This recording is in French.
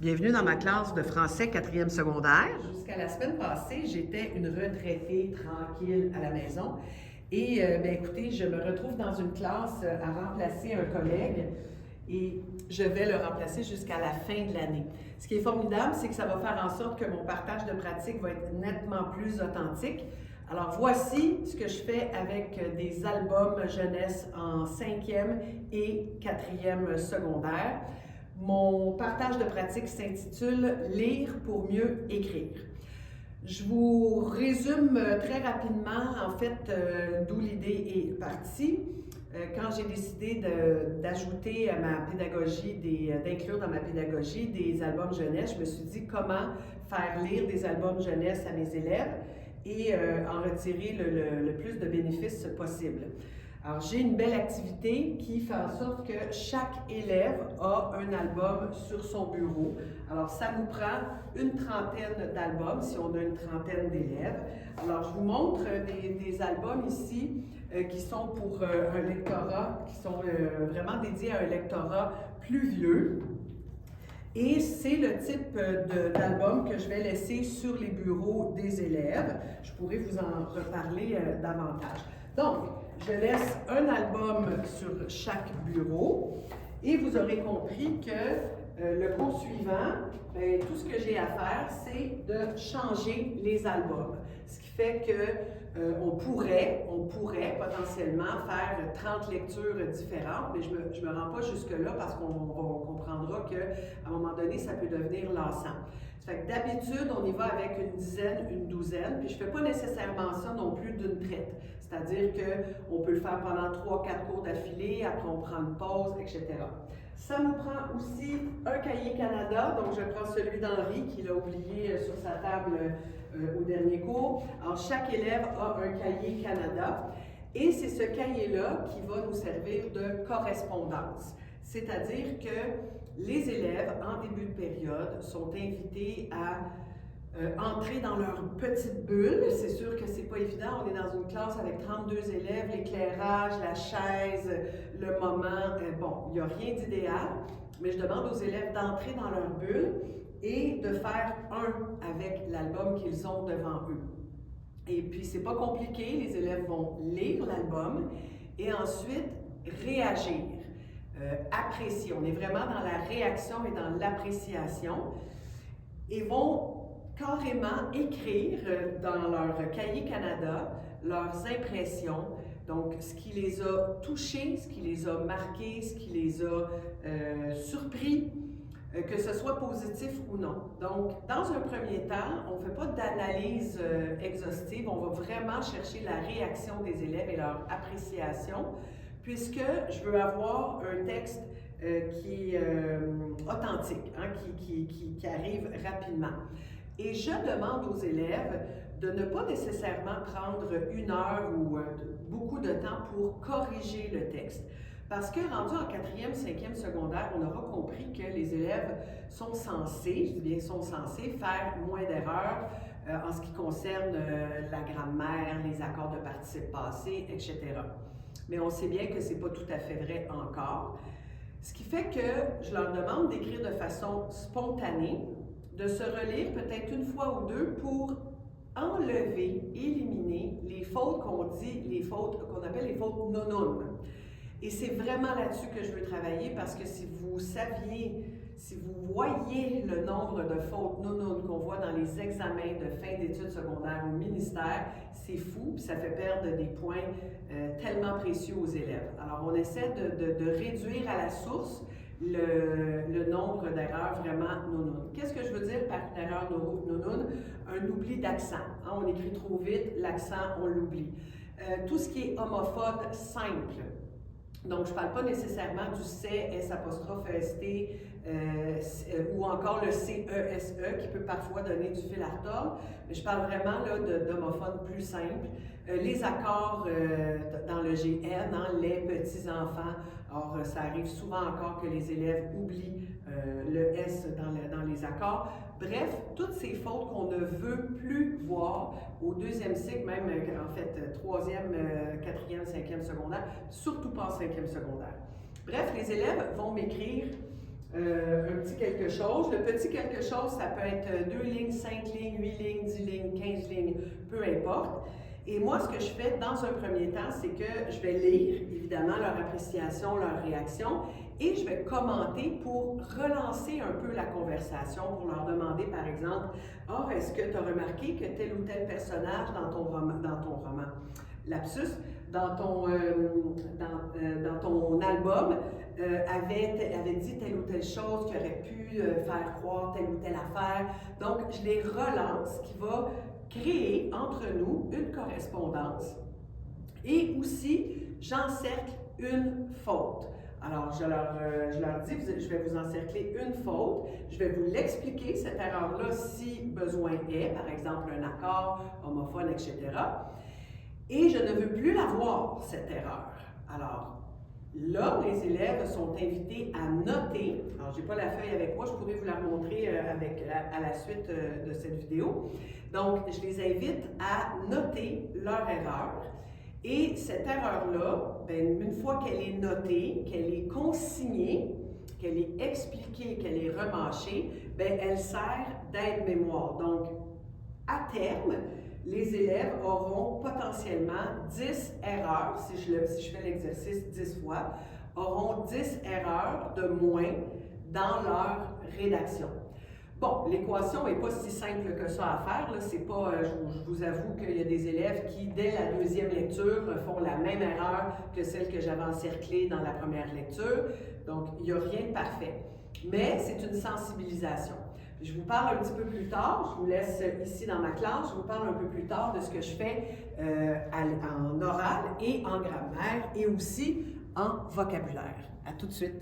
Bienvenue dans ma classe de français 4e secondaire. Jusqu'à la semaine passée, j'étais une retraitée tranquille à la maison. Et écoutez, je me retrouve dans une classe à remplacer un collègue et je vais le remplacer jusqu'à la fin de l'année. Ce qui est formidable, c'est que ça va faire en sorte que mon partage de pratique va être nettement plus authentique. Alors voici ce que je fais avec des albums jeunesse en 5e et 4e secondaire. Mon partage de pratique s'intitule « Lire pour mieux écrire ». Je vous résume très rapidement, en fait, d'où l'idée est partie. Quand j'ai décidé d'ajouter à ma pédagogie, d'inclure dans ma pédagogie des albums jeunesse, je me suis dit comment faire lire des albums jeunesse à mes élèves et en retirer le plus de bénéfices possible. Alors, j'ai une belle activité qui fait en sorte que chaque élève a un album sur son bureau. Alors, ça nous prend une trentaine d'albums si on a une trentaine d'élèves. Alors, je vous montre des albums ici qui sont pour un lectorat, qui sont vraiment dédiés à un lectorat plus vieux. Et c'est le type d'album que je vais laisser sur les bureaux des élèves. Je pourrais vous en reparler davantage. Donc, je laisse un album sur chaque bureau et vous aurez compris que le cours suivant, tout ce que j'ai à faire, c'est de changer les albums. Ce qui fait que on pourrait potentiellement faire 30 lectures différentes, mais je me rends pas jusque-là parce qu'on comprendra qu'à un moment donné, ça peut devenir lassant. Ça fait que d'habitude, on y va avec une dizaine, une douzaine, puis je ne fais pas nécessairement ça non plus d'une traite. C'est-à-dire qu'on peut le faire pendant 3-4 cours d'affilée, après on prend une pause, etc. Ça nous prend aussi un cahier Canada, donc je prends celui d'Henri qu'il a oublié sur sa table au dernier cours. Alors chaque élève a un cahier Canada et c'est ce cahier-là qui va nous servir de correspondance. C'est-à-dire que les élèves, en début de période, sont invités à entrer dans leur petite bulle. C'est sûr que c'est pas évident. On est dans une classe avec 32 élèves, l'éclairage, la chaise, le moment. Bon, il n'y a rien d'idéal, mais je demande aux élèves d'entrer dans leur bulle et de faire un avec l'album qu'ils ont devant eux. Et puis, c'est pas compliqué. Les élèves vont lire l'album et ensuite réagir, apprécier. On est vraiment dans la réaction et dans l'appréciation et vont carrément écrire dans leur cahier Canada leurs impressions, donc ce qui les a touchés, ce qui les a marqués, ce qui les a surpris, que ce soit positif ou non. Donc, dans un premier temps, on ne fait pas d'analyse exhaustive, on va vraiment chercher la réaction des élèves et leur appréciation, puisque je veux avoir un texte qui est authentique, hein, qui arrive rapidement. Et je demande aux élèves de ne pas nécessairement prendre 1 heure ou beaucoup de temps pour corriger le texte. Parce que rendu en 4e, 5e secondaire, on aura compris que les élèves sont censés, je dis bien sont censés, faire moins d'erreurs en ce qui concerne la grammaire, les accords de participe passé, etc. Mais on sait bien que ce n'est pas tout à fait vrai encore. Ce qui fait que je leur demande d'écrire de façon spontanée, de se relire peut-être une fois ou deux pour enlever, éliminer les fautes qu'on dit, les fautes qu'on appelle les fautes non-non. Et c'est vraiment là-dessus que je veux travailler parce que si vous saviez, si vous voyez le nombre de fautes non-non qu'on voit dans les examens de fin d'études secondaires au ministère, c'est fou, puis ça fait perdre des points tellement précieux aux élèves. Alors on essaie de réduire à la source le nombre d'erreurs vraiment non-non. Qu'est-ce que je veux dire par une erreur non-non? Un oubli d'accent. Hein, on écrit trop vite, l'accent, on l'oublie. Tout ce qui est homophobe simple. Donc, je ne parle pas nécessairement du C, S apostrophe ST ou encore le CESE qui peut parfois donner du fil à retordre, mais je parle vraiment d'homophones plus simples. Les accords dans le GN, hein, les petits-enfants, or ça arrive souvent encore que les élèves oublient le S dans les accords. Bref, toutes ces fautes qu'on ne veut plus voir au 2e cycle, même en fait 3e, 4e, 5e secondaire, surtout pas en 5e secondaire. Bref, les élèves vont m'écrire un petit quelque chose. Le petit quelque chose, ça peut être 2 lignes, 5 lignes, 8 lignes, 10 lignes, 15 lignes, peu importe. Et moi, ce que je fais dans un premier temps, c'est que je vais lire, évidemment, leur appréciation, leur réaction, et je vais commenter pour relancer un peu la conversation, pour leur demander, par exemple, « Ah, est-ce que tu as remarqué que tel ou tel personnage dans ton roman, lapsus, dans ton album, avait dit telle ou telle chose qui aurait pu faire croire telle ou telle affaire. » Donc, je les relance, ce qui va créer entre nous une correspondance. Et aussi, j'encercle une faute. Alors, je leur dis, je vais vous encercler une faute, je vais vous l'expliquer, cette erreur-là, si besoin est, par exemple un accord, homophone, etc. Et je ne veux plus la voir, cette erreur. Alors, là, les élèves sont invités à noter. Alors, je n'ai pas la feuille avec moi, je pourrais vous la montrer à la suite de cette vidéo. Donc, je les invite à noter leur erreur. Et cette erreur-là, une fois qu'elle est notée, qu'elle est consignée, qu'elle est expliquée, qu'elle est remâchée, elle sert d'aide-mémoire. Donc, à terme, les élèves auront potentiellement 10 erreurs, si je fais l'exercice 10 fois, auront 10 erreurs de moins dans leur rédaction. Bon, l'équation n'est pas si simple que ça à faire. Là. C'est pas, je vous avoue qu'il y a des élèves qui, dès la deuxième lecture, font la même erreur que celle que j'avais encerclée dans la première lecture. Donc, il n'y a rien de parfait. Mais c'est une sensibilisation. Je vous parle un petit peu plus tard, je vous laisse ici dans ma classe, je vous parle un peu plus tard de ce que je fais en oral et en grammaire et aussi en vocabulaire. À tout de suite.